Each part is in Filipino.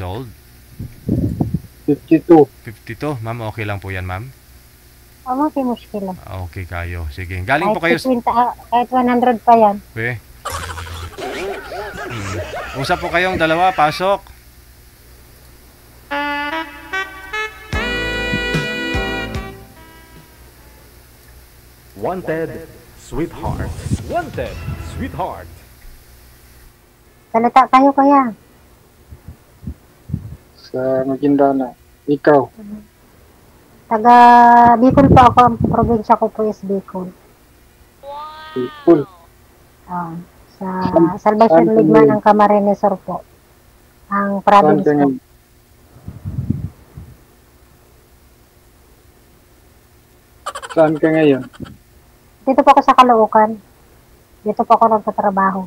years old? 52. 52. Ma'am, okay lang po yan, ma'am? Oo, may muskila. Okay kayo. Sige. Galing po kayo... Kahit 100 pa yan. Okay. Usap po kayong dalawa. Pasok. Wanted, sweetheart. Wanted, sweetheart. Salita kayo kaya. Sa Maguindana. Ikaw. Taga Bicol po ako. Ang probinsya ko po is Bicol. Bicol. Sa Salvation Ligma ng Camarines Sur po. Ang province ko. Saan ka ngayon? Dito po ako sa Caloocan. Dito po ako nagtatrabaho.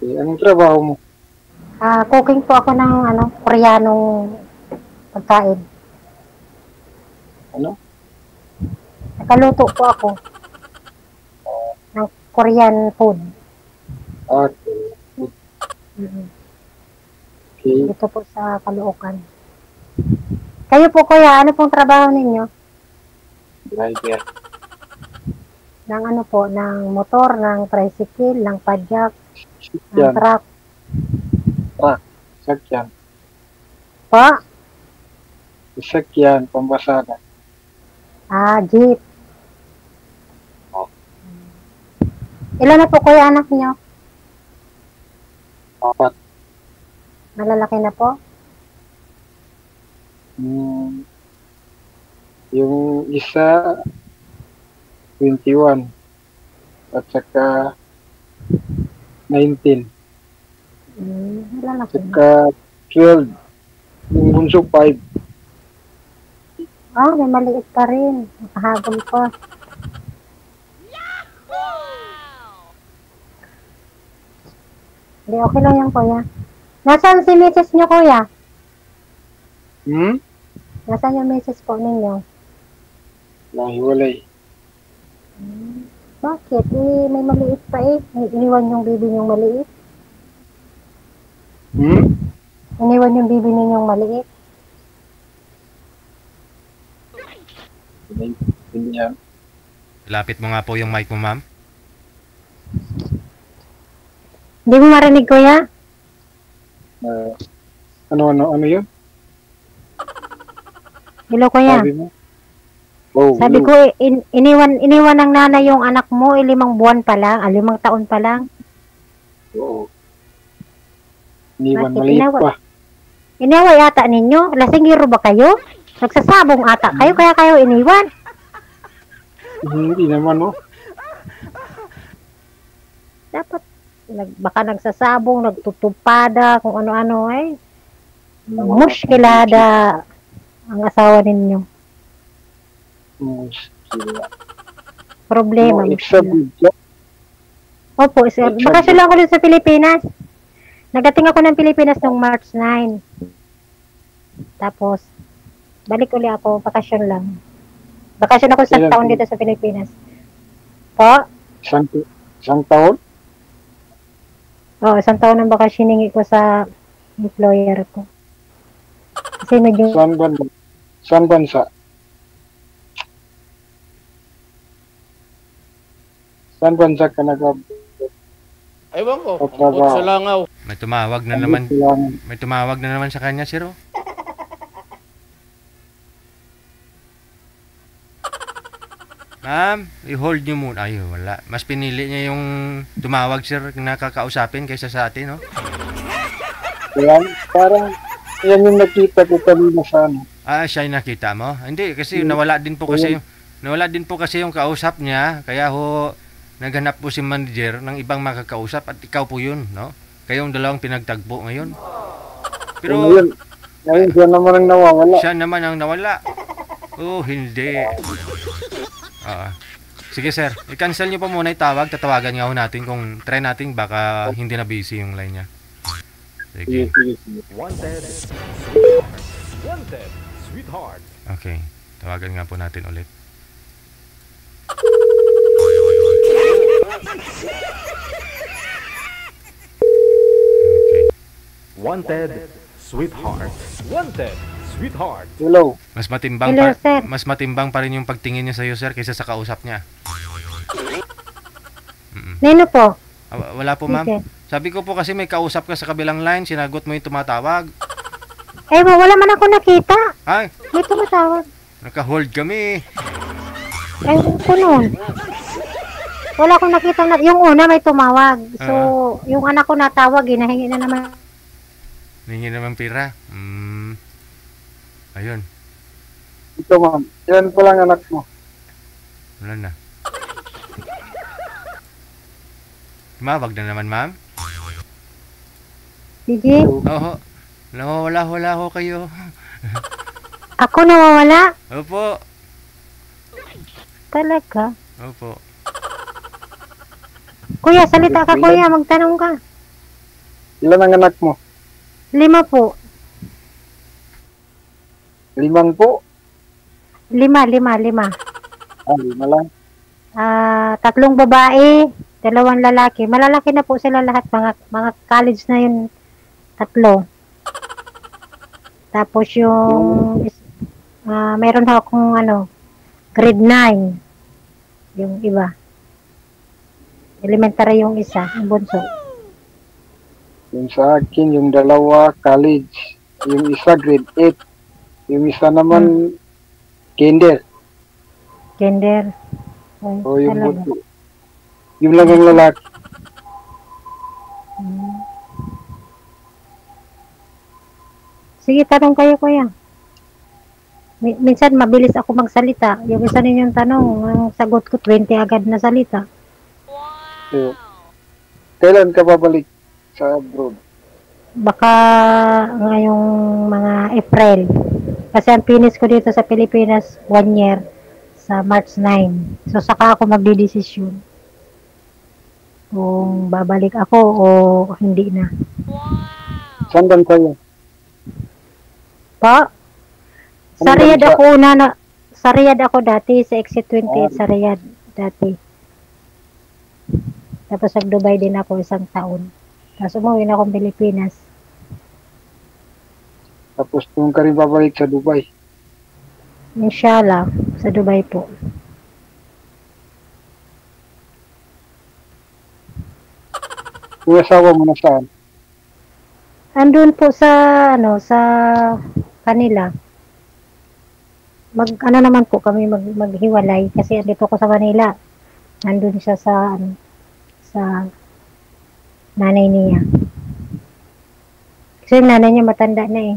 Anong trabaho mo? Cooking po ako ng Koreanong pagkain. Ano? Nakaluto po ako ng Korean food. Okay. Okay. Dito po sa Caloocan. Kayo po kuya, ano pong trabaho ninyo? Driver. Ng ng motor, ng tricycle, ng padjak, ng Sakyan. truck. Sakyan. Pa? Sakyan. Pambasada. Jeep. Ilan na po kuya anak niyo? 4. Malalaki na po? Yung isa 21 at saka 19 Malalaki na. saka 12 yung bunso 5. May maliit pa rin. Nakahabol pa. Hindi, okay lang yan kuya. Nasaan si misis niyo kuya? Nasaan yung misis po ninyo? Nahiwalay. Bakit? May maliit pa eh. Iniwan yung baby niyong maliit. Iniwan yung baby ninyong maliit. Ganyan. Lapit mo nga po yung mic mo, ma'am. Hindi mo marinig kuya? Ano yun? Hello kuya. Sabi mo? Oh, Sabi ko, iniwan ng nanay yung anak mo, 5 buwan pa lang, 5 taon pa lang. Oo. Iniwan Bakit? maliit pa. Inaway ata ninyo? Lasingiro ba kayo? Nagsasabong ata kayo, kaya kayo iniwan? Hindi naman, oh. Dapat, baka nagsasabong, nagtutupada, kung ano-ano eh. Muskilada ang asawa ninyo. Problema. Opo, bakasyon lang ako dun sa Pilipinas. Nagating ako ng Pilipinas noong March 9. Tapos, balik uli ako, bakasyon lang. Bakasyon ako sa taon dito sa Pilipinas. Po? Isang taon? Oo, 1 taon ng bakasyon hiningi ko sa employer ko. Kasi medyo... Saan bansa? Saan bansa ka Ewan ko, ang sa langaw. May tumawag na naman. May tumawag na naman sa kanya, sir. Ma'am, i-hold nyo muna. Ay, wala. Mas pinili niya yung tumawag, sir, na kakausapin kaysa sa atin, no? Yan, parang yan yung nakita ko kanina sa ano. Siya yung nakita mo? Hindi, kasi nawala din po kasi yung kausap niya. Kaya naghanap po si manager ng ibang makakausap at ikaw po yun, no? Kayong dalawang pinagtagpo ngayon. Pero ngayon siya naman ang nawawala. Siya naman ang nawala. Oh, hindi. Sige sir, i-cancel nyo po muna yung tawag. Tatawagan nga ho natin kung try natin baka hindi na busy yung line niya. Sige. Wanted, sweetheart. Okay, tawagan nga po natin ulit. Wanted, sweetheart. Wanted, sweetheart. Hello. Hello, sir. Mas matimbang pa rin yung pagtingin niya sa iyo, sir, kaysa sa kausap niya. Nino po? Wala po, ma'am. Sige. Sabi ko po kasi may kausap ka sa kabilang line, sinagot mo yung tumatawag. Wala man ako nakita. Ay, May tumatawag. naka-hold kami. Ko nun. Wala akong nakita na, yung una may tumawag. So, yung anak ko natawag, nahingi na naman. Ninyo naman pira. Ayun, Ito ma'am. Yan po lang anak mo. wala na. Tumawag na naman, ma'am. DJ, Oo. Nawawala ho kayo. ako nawawala? Opo. Talaga? Opo. Kuya, salita ka kuya, magtanong ka. Ilan ang anak mo? 5 po. 5 po? 5. 5 lang. 3 babae, 2 lalaki. Malalaki na po sila lahat, mga college na yun, 3. Tapos meron akong grade 9. Yung iba. Elementary yung isa, yung bunso. Yung sa akin, yung 2 college. Yung isa grade 8. Yung isa naman kinder. Gender. O yung Talaga. bunso. Yung lang ang lalaki. Sige, tanong kayo kuya. Minsan mabilis ako magsalita. Yung isa ninyong tanong, ang sagot ko 20 agad na salita. So, kailan ka babalik sa abroad? Baka ngayong mga April. Kasi ang finish ko dito sa Pilipinas 1 year sa March 9. So saka ako magdidesisyon kung babalik ako o hindi na. Saan bansa yun? Pa? Sa Ano Riyadh bansa? ako sa Riyadh ako dati, sa Exit 28 sa Riyadh dati. Tapos nag-Dubai din ako 1 taon. Tapos umuwi na akong Pilipinas. Tapos kung ka rin babalik sa Dubai. Inshallah, sa Dubai po. Yung asawa mo na saan? Andun po sa kanila. Naman po kami maghiwalay kasi andito ko sa Manila. Nandun siya sa nanay niya. Kasi yung nanay niya matanda na eh.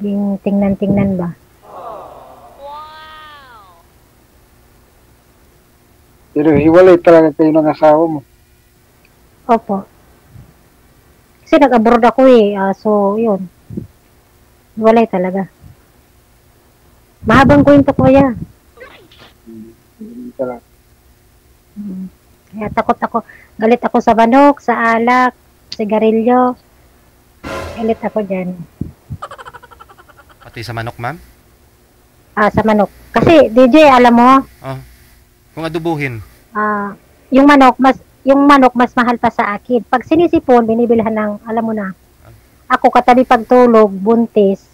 Yung tingnan-tingnan ba. Pero hiwalay talaga kayo ng asawa mo. Opo. Kasi nag-abroad ako eh. So, yun. Walay talaga. Mahabang kwento kuya. Talaga. Kaya takot ako. Galit ako sa manok, sa alak, sigarilyo. Galit ako dyan. Pati sa manok, ma'am? Sa manok. Kasi, DJ, alam mo, Oh. Kung adubuhin. yung manok mas mahal pa sa akin. Pag sinisipon, binibilhan ng, alam mo na, ako katabi pagtulog, buntis,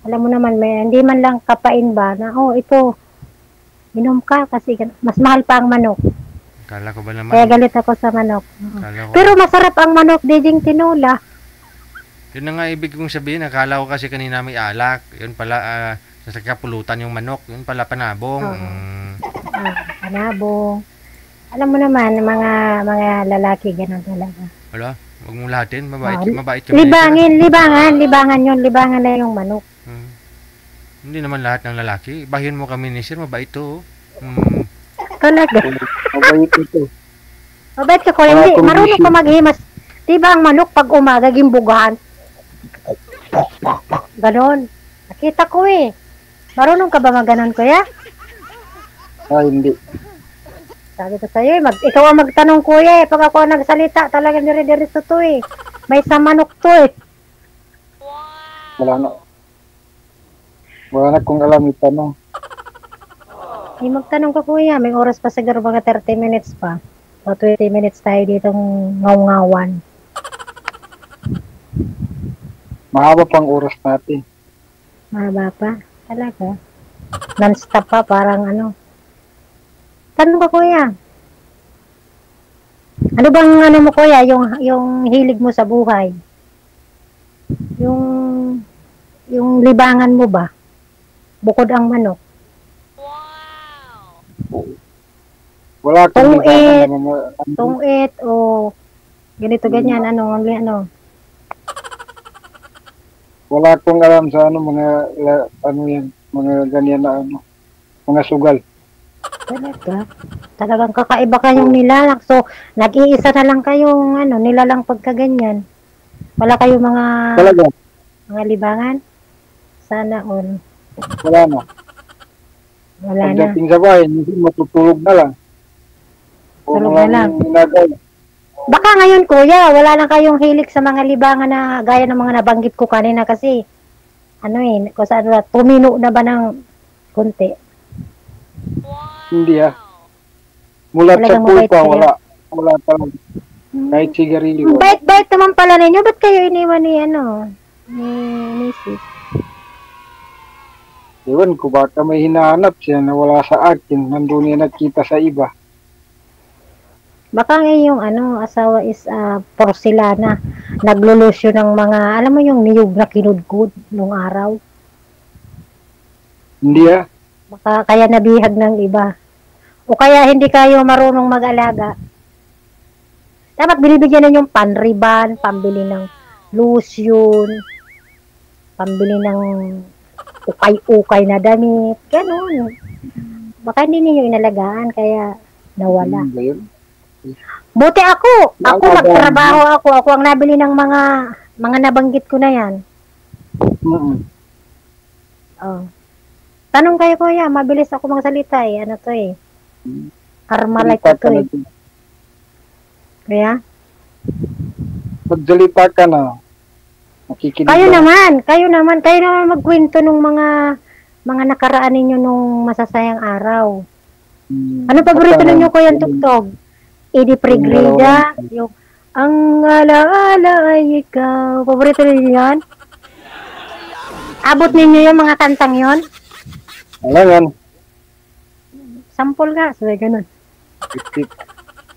alam mo naman, hindi man lang kapain ba, na, ito, inom ka, kasi mas mahal pa ang manok. Kala ko ba naman? Kaya galit ako sa manok. Oo. Kala ko. Pero masarap ang manok, dijing tinula. Yun na nga ibig kong sabihin. Akala ko kasi kanina may alak. Yun pala, sa kapulutan yung manok. Yun pala panabong. Panabong. Alam mo naman, mga lalaki, ganun talaga. Wala. Huwag mong lahatin. Mabait. Oh, Mabait yung Libangan yun, libangan na yung manok. Hindi naman lahat ng lalaki. Bahin mo kami ni Sir. Mabait to. Talaga. Mabait ito. Mabait ka kuya, hindi, marunong ka maghimas. Diba ang manok pag umaga, gimbugahan? Ganon. Nakita ko eh. Marunong ka ba maganon kuya? Hindi. Sabi ko sa'yo ikaw ang magtanong kuya eh. Pag ako nagsalita, talaga dire-diretso to eh. May sa manok to eh. Wala na kung alam itanong. Magtanong ka kuya, may oras pa siguro mga 30 minutes pa. O 20 minutes tayo ditong ngaw-ngawan. Mahaba pang oras natin. Mahaba pa. Talaga. Non-stop pa, parang ano. Tanong ko, kuya. Ano bang ano mo, kuya, yung hilig mo sa buhay? Yung libangan mo ba? Bukod ang manok. Wala akong Tungit. libangan na Tungit o ganito ganyan, ano. wala akong alam sa ano ano yan, mga ganyan na ano, mga sugal. Talaga. Talagang kakaiba kayong nilalang. So, nag-iisa na lang kayong ano, nilalang pagkaganyan. Wala kayong Talaga, mga libangan? Sana all. wala na. Wala na. Pagdating sa bahay, minsan matutulog na lang. O Tulog wala na lang. nang ginagawa. Baka ngayon, kuya, wala na kayong hilig sa mga libangan na gaya ng mga nabanggit ko kanina kasi ano kung saan na, tumino na ba ng konti? Hindi Mulat sa Talagang mabait pulpa, kayo? wala talaga. Kahit sigarilyo. Bait-bait naman pala ninyo. Ba't kayo iniwan ni Mrs.? Ewan ko, baka may hinahanap siya na wala sa akin. Nandun niya nakita sa iba. Baka nga yung asawa is porcelana. Naglulusyo ng mga, alam mo yung niyog na kinudkod nung araw. Hindi Baka kaya nabihag ng iba. O kaya hindi kayo marunong mag-alaga. Dapat binibigyan ninyong panriban, pambili ng lotion, pambili ng ukay-ukay na damit, gano'n. Baka hindi ninyo inalagaan, kaya nawala. Ano ba yun? Buti ako Wala nagtrabaho ako ang nabili ng mga nabanggit ko na yan. Mm-mm. Oh. Tanong kayo, kuya, mabilis ako magsalita ano to Carmelite Salita to ka na din. Kaya? Magsalita ka na. Makikinig Kayo lang. naman magkwento nung mga nakaraan ninyo nung masasayang araw. Ano paborito ninyo, kuya Tugtog? Edi Pregrida, yung ang alaala ay ikaw. Paborito ninyo yan? Abot ninyo yung mga kantang yon? Alangan. Sample nga, sabi ganun.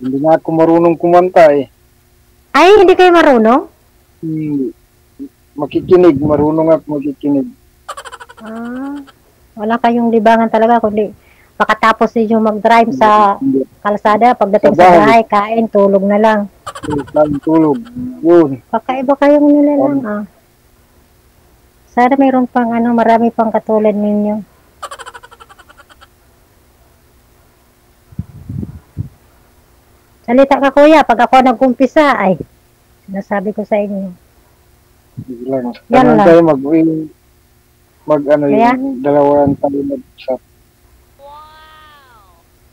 Hindi nga ako marunong kumanta Ay, hindi kayo marunong? Makikinig. Marunong ako makikinig. Wala kayong libangan talaga, kundi pakatapos ninyo mag-drive sa Hindi. kalsada, pagdating sa bahay, kain, tulog na lang. Tulog. Yun. Kakaiba kayong nilalang, Sana mayroon pang marami pang katulad ninyo. Salita ka, kuya, pag ako nag-umpisa, sinasabi ko sa inyo. Lang. Yan Tanong lang. tayo Kaya? yung dalawang tayo nag-usap.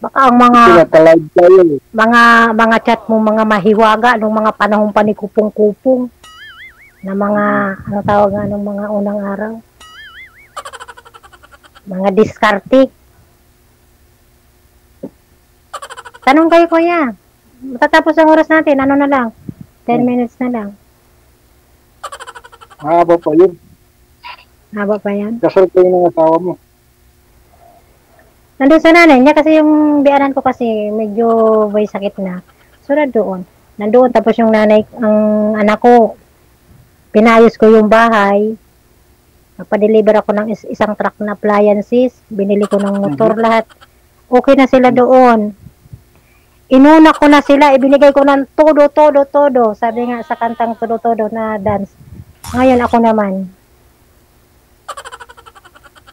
Baka ang mga Pinatalive tayo mga chat mo, mga mahiwaga nung mga panahon pa ni Kupong-Kupong na mga tawag nga nung mga unang araw, mga discarding. Tanong kayo, kuya, matatapos ang oras natin, na lang, 10 minutes na lang. Mahaba pa yun. Haba pa yan. Kasal kayo ng asawa mo. Nandun sa nanay niya kasi yung biyanan ko kasi medyo may sakit na. So, nandoon. Tapos yung nanay, ang anak ko, pinayos ko yung bahay. Nagpa-deliver ako ng isang truck na appliances. Binili ko ng motor lahat. Okay na sila doon. Inuna ko na sila. Ibinigay ko ng todo. Sabi nga sa kantang todo na dance. Ngayon ako naman.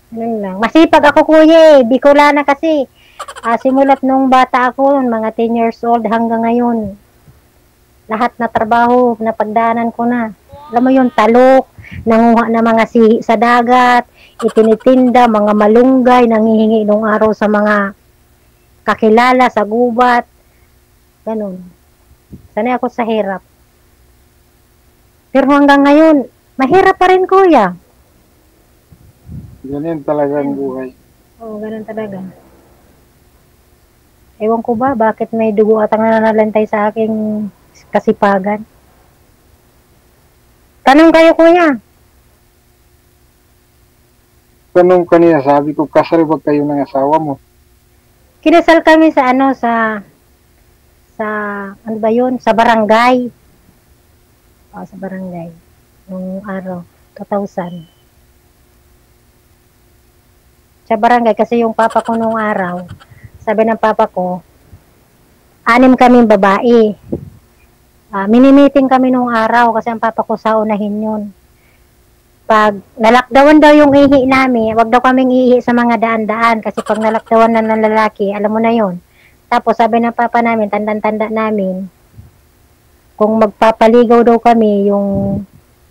Yun lang. Masipag ako, kuya, Bicolana kasi. Simulat nung bata ako, mga 10 years old hanggang ngayon. Lahat na trabaho, napagdaanan ko na. Alam mo yung talok, nanguha na mga sihi sa dagat, itinitinda, mga malunggay, nangihingi nung araw sa mga kakilala, sa gubat. Ganun. Sanay ako sa hirap. Pero hanggang ngayon, mahirap pa rin, kuya. Ganyan talaga ang buhay. Oo, ganun talaga. Ewan ko ba, bakit may dugo at ang nananalantay sa aking kasipagan? Tanong kayo, kuya. tanong kanina, sabi ko, kasal ba kayo ng asawa mo? Kinasal kami sa ano ba yun? Sa barangay. Sa barangay. Nung araw, 2000. Sa barangay, kasi yung papa ko nung araw, sabi ng papa ko, 6 kaming babae. Mini-meeting kami nung araw kasi ang papa ko sa unahin yun. Pag nalakdawan daw yung ihi namin, wag daw kaming ihi sa mga daan-daan kasi pag nalakdawan na ng lalaki, alam mo na yon. Tapos sabi ng papa namin, tanda-tanda namin, kung magpapaligaw daw kami yung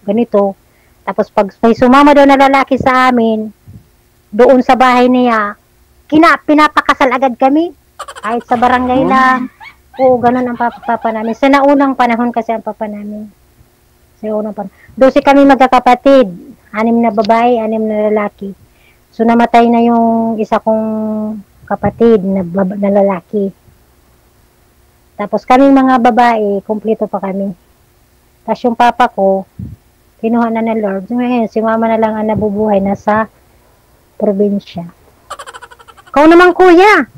ganito, tapos pag may sumama daw na lalaki sa amin, doon sa bahay niya, pinapakasal agad kami. Kahit sa barangay lang. Oo, ganun ang papa namin. Sa naunang panahon kasi ang papa namin. Sa naunang panahon. 12 kami magkakapatid. 6 na babae, 6 na lalaki. So, namatay na yung isa kong kapatid na lalaki. Tapos kaming mga babae, kumpleto pa kami. Tapos yung papa ko, kinuha na ng Lord. So, ngayon, si mama na lang ang nabubuhay na sa probinsya. Ikaw naman, kuya.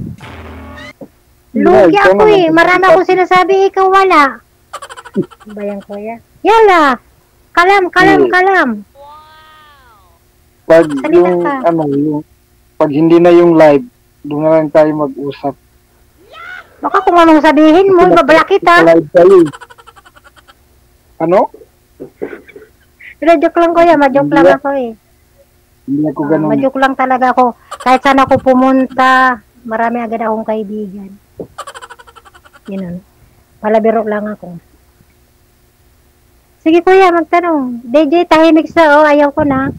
Lugi ako eh. Marami akong sinasabi, ikaw wala. Ba yan, kuya? Yala! Kalam. Pag Salita yung, ka. pag hindi na yung live, doon na lang tayo mag-usap. Baka kung anong sabihin mo, babala kita. Live tayo. Ano? Pero joke lang, kuya. Majoke lang ako eh. Hindi ako ganun. Majoke lang talaga ako. Kahit saan ako pumunta, marami agad akong kaibigan. Yun. Palabiro lang ako. Sige kuya, magtanong. DJ, tahimik sa ayaw ko na.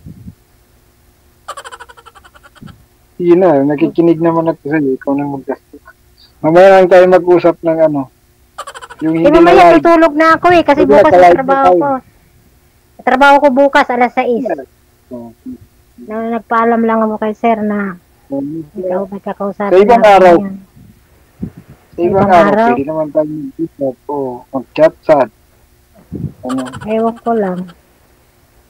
Sige na, nakikinig naman ako sa'yo. Ikaw nang mag-gasto. Mamaya lang tayo mag-usap ng yung hindi na Mamaya live. tutulog na ako eh, kasi Sige na, bukas ka-live sa na trabaho tayo. ko. Sa trabaho ko bukas, alas 6. Oh. Nagpaalam lang ako kay sir na ikaw magkakausapin. Sa ibang natin araw. yan. Sa ibang araw, pwede naman tayo mag-usap o mag-chat-chat. Ewan ko lang.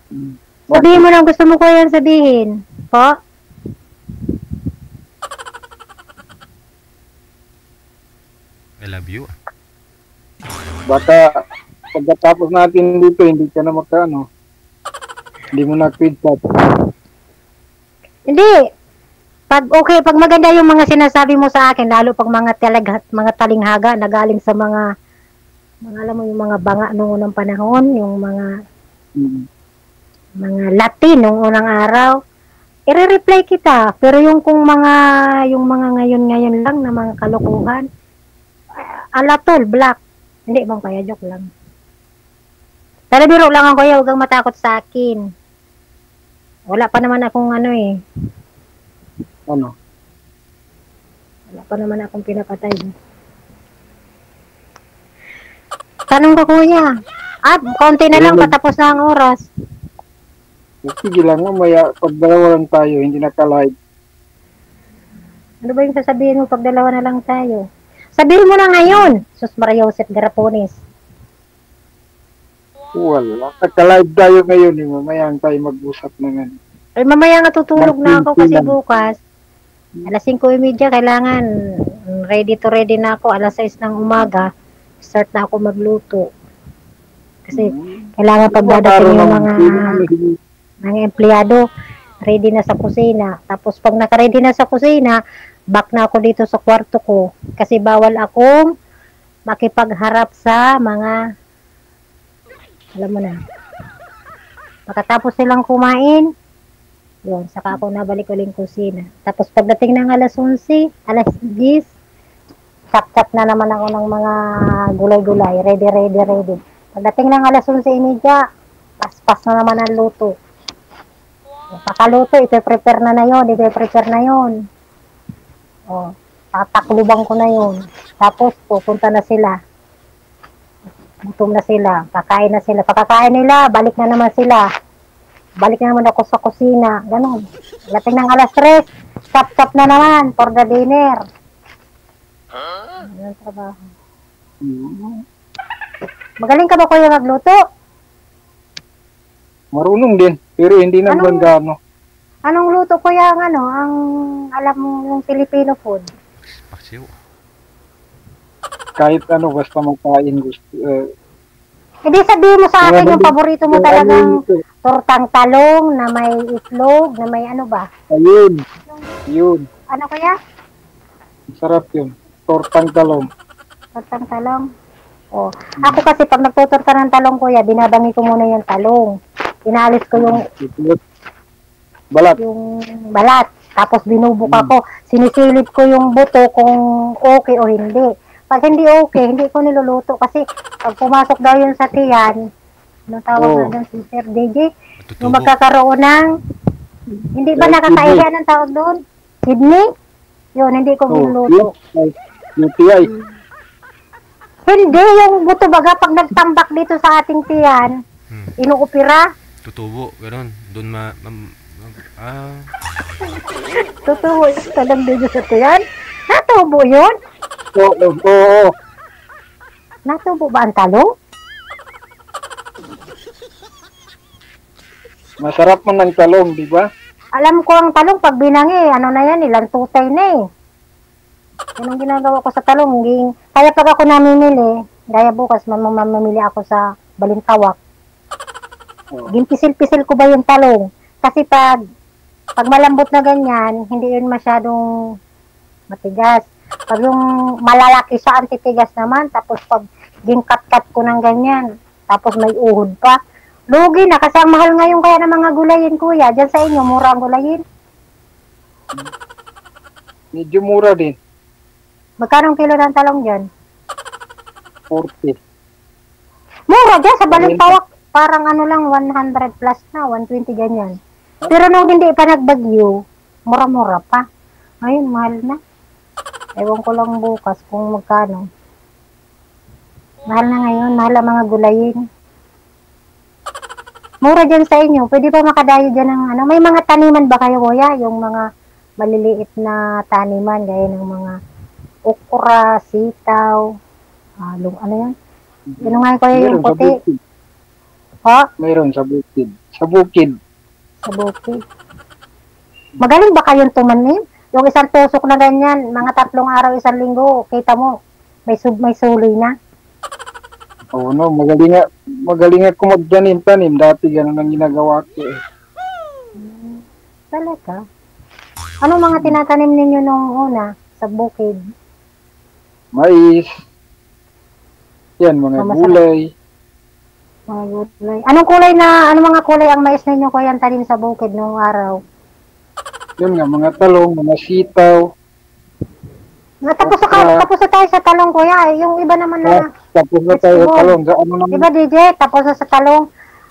Hmm. Sabihin mo lang gusto mo ko yan sabihin. Po? I love you. Baka pagkatapos natin dito, hindi ka na hindi mo na-feedback. Hindi. Pag maganda yung mga sinasabi mo sa akin, lalo pag mga talinghaga na galing sa mga alam mo yung mga banga noong unang panahon, yung mga Latin noong unang araw, i-reply kita. Pero yung mga ngayon lang na mga kalokohan, alatol, black. Hindi bang kaya joke lang. Talabiro lang ako, huwag kang matakot sa akin. Wala pa naman akong Ano? Wala pa naman akong pinapatay. Tanong ka kuya. Kaunti na lang, patapos na ang oras. Sige lang, mamaya pag dalawa lang tayo, hindi naka-live. Ano ba yung sasabihin mo pag dalawa na lang tayo? Sabihin mo na ngayon, Sus Maria Joseph Garapones. Wala. Naka-live tayo ngayon, mamaya tayo mag-usap na Ay mamaya nga tutulog na ako kasi Lang. bukas. Alas 5:30 kailangan ready na ako. Alas 6 ng umaga, start na ako magluto. Kasi kailangan pagdadating yung mga empleyado, ready na sa kusina. Tapos pag naka-ready na sa kusina, back na ako dito sa kwarto ko. Kasi bawal akong makipagharap sa mga, alam mo na, pagkatapos silang kumain, yun, saka ako nabalik uling kusina. Tapos pagdating ng alas 11, alas 10, chap-chap na naman ako ng mga gulay-gulay. Ready. Pagdating ng alas 11:30, paspas na naman ang luto. Pakaluto, ipe-prepare na yun. O, tatakluban ko na yun. Tapos, pupunta na sila. Gutom na sila. Kakain na sila. Pagkakain nila, balik na naman sila. Balik na naman ako sa kusina. Ganon. Pagdating ng alas 3, chop-chop na naman for the dinner. Ano trabaho? Magaling ka ba kuya magluto? Marunong din, pero hindi naman gano. Anong luto ko yung ang alam mo yung Filipino food? Paksiw. Kahit ano, basta magkain gusto. Hindi sabihin mo sa akin yung paborito mo talagang Ayun, tortang talong na may itlog, na may ano ba? ayun. Yun. Ano kaya? Sarap yun. Tortang talong. Tortang talong. Oh, ako kasi pag nagtutorta ng talong kuya, binabangi ko muna yung talong. Inalis ko Balat. yung balat. Tapos binubuka ko. Sinisilip ko yung buto kung okay o hindi. Pag hindi okay, hindi ko niluluto. Kasi pag pumasok daw yun sa tiyan, ano tawag na doon si Sir DJ? Yung Matutubo. magkakaroon ng, hindi ba nakakahiya ng tawag doon? Kidney? Yun, hindi ko niluluto. UTI. Hindi, yung buto baga pag nagtambak dito sa ating tiyan, inuupira. Tutubo, ganun. Doon Totoo, talang dito sa tiyan. Natubo yun? Oo. Natubo ba ang talong? Masarap man ng talong, di ba? Alam ko ang talong pag binangi, ano na yan, ilang tutay na eh. Yan ang ginagawa ko sa talong. Kaya pag ako namimili, gaya bukas, mamamili ako sa Balintawak. Gimpisil-pisil ko ba yung talong? Kasi pag malambot na ganyan, hindi yun masyadong matigas. Pag yung malalaki siya, ang titigas naman. Tapos pag gingkat-kat ko ng ganyan, tapos may uhod pa. Lugi na, kasi ang mahal ngayon kaya ng mga gulayin, kuya. Diyan sa inyo, mura ang gulayin. Medyo mura din. Magkano kilo ng talong dyan? 40. Mura dyan, sa Balintawak. Parang ano lang, 100 plus na, 120 ganyan. Pero nung hindi pa nagbagyo, mura-mura pa. Ngayon, mahal na. Ewan ko lang bukas kung magkano. Mahal na ngayon, mahal ang mga gulayin. Mura dyan sa inyo. Pwede ba makadayo dyan ng ano? May mga taniman ba kayo, kuya? Yung mga maliliit na taniman, gaya ng mga okra, sitaw, ano yan? Ano nga kuya yung puti? Ha? Mayroon sa bukid. Sa bukid. Sa bukid. Magaling ba kayong tumanim? Yung isang tusok na ganyan, mga 3 araw, 1 linggo, kita mo, may suloy na. Oo, no, magaling ako magtanim. Dati ganun ang ginagawa ko eh. Talaga? Ano mga tinatanim ninyo nung una sa bukid? Mais. Yan, mga Masarap. gulay. Mga gulay. Anong mga kulay ang mais ninyo ko yan tanim sa bukid nung araw? Yun nga, mga talong, mga sitaw. Tapos na tayo sa talong, kuya. Yung iba naman na, Tapos na tayo Festival. talong. Ano naman? iba DJ, tapos na sa talong.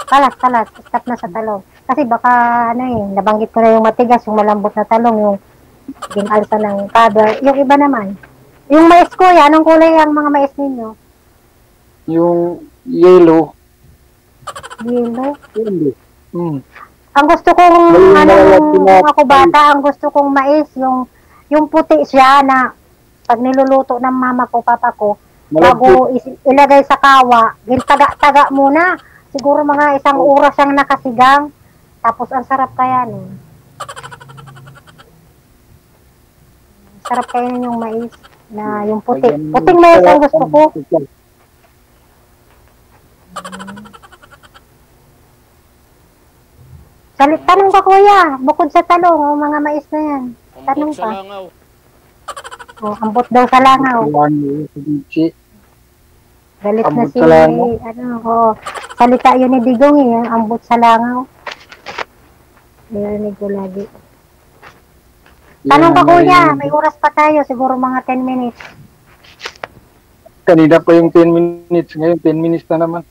Kalas, stop na sa talong. Kasi baka, nabanggit ko na yung matigas, yung malambot na talong, yung ginalsa ng cover. Yung iba naman. Yung mais, kuya, anong kulay ang mga mais ninyo? Yung yellow. Yellow. Hmm. Ang gusto kong, Yung nung mga ako bata, ang gusto kong mais, yung puti siya na pag niluluto ng mama ko, papa ko, bago ilagay sa kawa, taga-taga muna. Siguro mga 1 oras siyang nakasigang. Tapos ang sarap kaya nun. Sarap kaya nun yung mais na yung puti. Puting mais ang gusto ko. Tanong ka kuya, bukod sa talong, o mga mais na yan. Tanong Ambot sa ka. langaw. Oh, ambot daw sa langaw. Galit na Ambot si, sa langaw. salita yun ni Digong eh, ang ambot sa langaw. Narinig ko lagi. Tanong ka kuya, may oras pa tayo, siguro mga 10 minutes. Kanina pa yung 10 minutes. Ngayon 10 minutes na naman.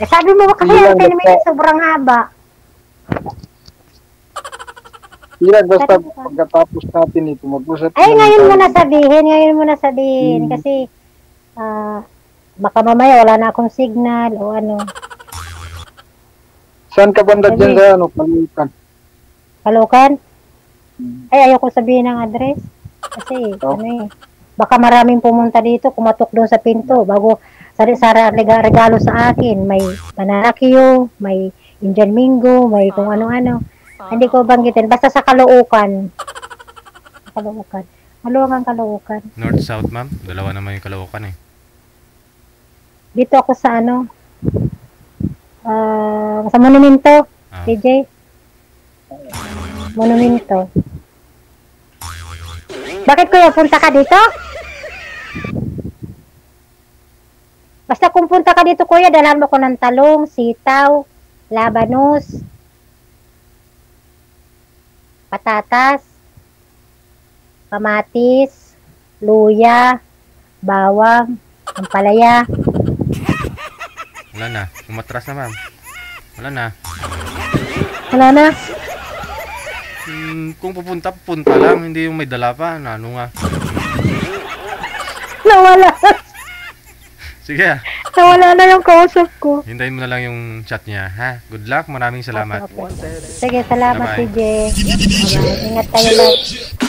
Eh sabi mo kasi Ilan yung 10 basta- minutes sobrang haba. Ilan basta Sabi mo. pagkatapos natin ito, mag-usap. Ay, naman ngayon tayo. mo na sabihin, kasi baka mamaya wala na akong signal o ano. Saan ka banda dyan Sabi. sa Palukan? Kalokan? Ay, ayoko sabihin ng address. Kasi, baka maraming pumunta dito, kumatok doon sa pinto, bago sari-sara regalo sa akin. May Panakio, may Indian Mingo, may kung ano-ano. Hindi ko banggitin. Basta sa Caloocan. Caloocan. Caloocan. North, South, ma'am? Dalawa naman yung Caloocan eh. Dito ako sa sa Monumento. Ah. DJ. Monumento. Bakit kuya, punta ka dito? Basta kung punta ka dito kuya, dalhan mo ko ng talong, sitaw, labanos, patatas, kamatis, luya, bawang, ampalaya. Wala na. Umatras na, ma'am. Wala na. Wala na. Kung pupunta lang. Hindi yung may dala pa. Ano nga. Nawala. Sige ah. Nawala na yung kausap ko. Hintayin mo na lang yung chat niya, ha? Good luck. Maraming salamat. Okay. Sige, salamat Bye-bye. DJ. Bye-bye. Ingat tayo lang.